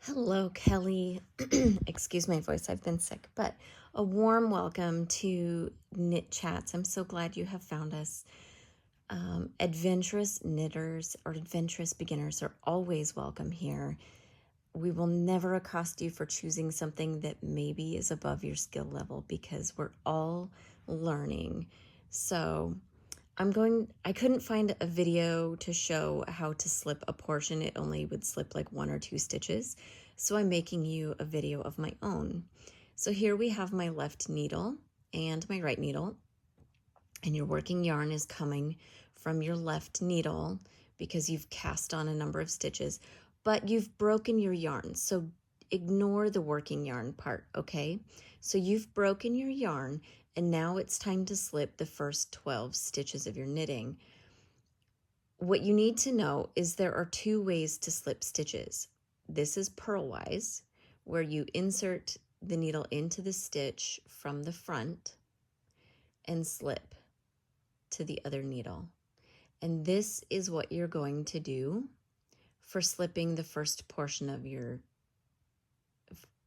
Hello, Kelly. Excuse my voice, I've been sick, but a warm welcome to Knit Chats. I'm so glad you have found us. Adventurous knitters or adventurous beginners are always welcome here. We will never accost you for choosing something that maybe is above your skill level because we're all learning. So I couldn't find a video to show how to slip a portion. It only would slip like 1 or 2 stitches. So I'm making you a video of my own. So here we have my left needle and my right needle, and your working yarn is coming from your left needle because you've cast on a number of stitches, but you've broken your yarn. So ignore the working yarn part, okay? So you've broken your yarn, and now it's time to slip the first 12 stitches of your knitting. What you need to know is there are 2 ways to slip stitches. This is purlwise, where you insert the needle into the stitch from the front and slip to the other needle. And this is what you're going to do for slipping the first portion of your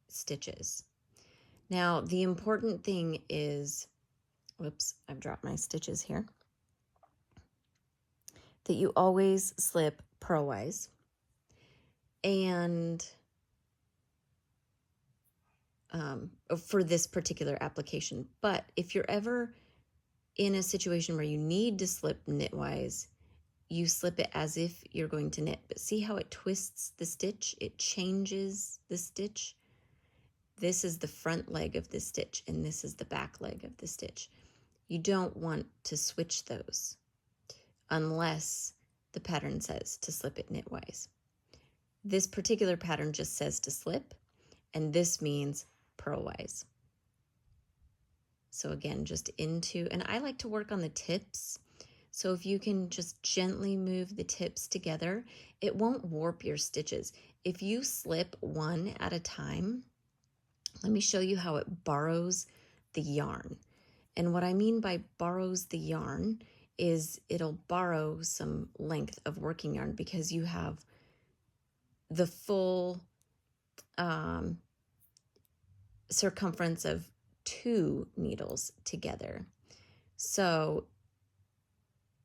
stitches. Now, the important thing is, whoops, I've dropped my stitches here, that you always slip purlwise. And for this particular application. But if you're ever in a situation where you need to slip knitwise, you slip it as if you're going to knit. But see how it twists the stitch? It changes the stitch. This is the front leg of the stitch, and this is the back leg of the stitch. You don't want to switch those unless the pattern says to slip it knitwise. This particular pattern just says to slip, and this means purlwise. So again, just into, and I like to work on the tips. So if you can just gently move the tips together, it won't warp your stitches. If you slip one at a time, let me show you how it borrows the yarn. And what I mean by borrows the yarn is it'll borrow some length of working yarn because you have the full circumference of 2 needles together. So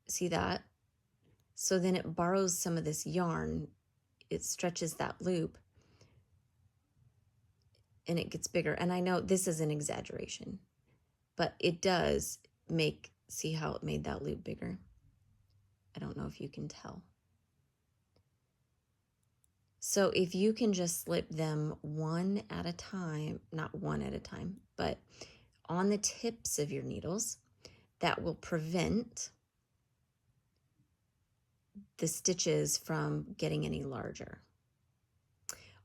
see that? So then it borrows some of this yarn, it stretches that loop, and it gets bigger. And I know this is an exaggeration, but it does make, see how it made that loop bigger? I don't know if you can tell. So if you can just slip them one at a time, not one at a time, but on the tips of your needles, that will prevent the stitches from getting any larger.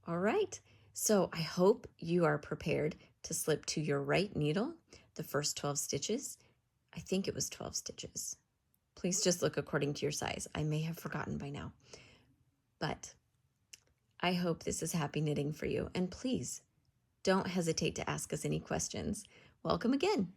All right, so I hope you are prepared to slip to your right needle the first 12 stitches. I think it was 12 stitches. Please just look according to your size. I may have forgotten by now, but I hope this is happy knitting for you. And please don't hesitate to ask us any questions. Welcome again.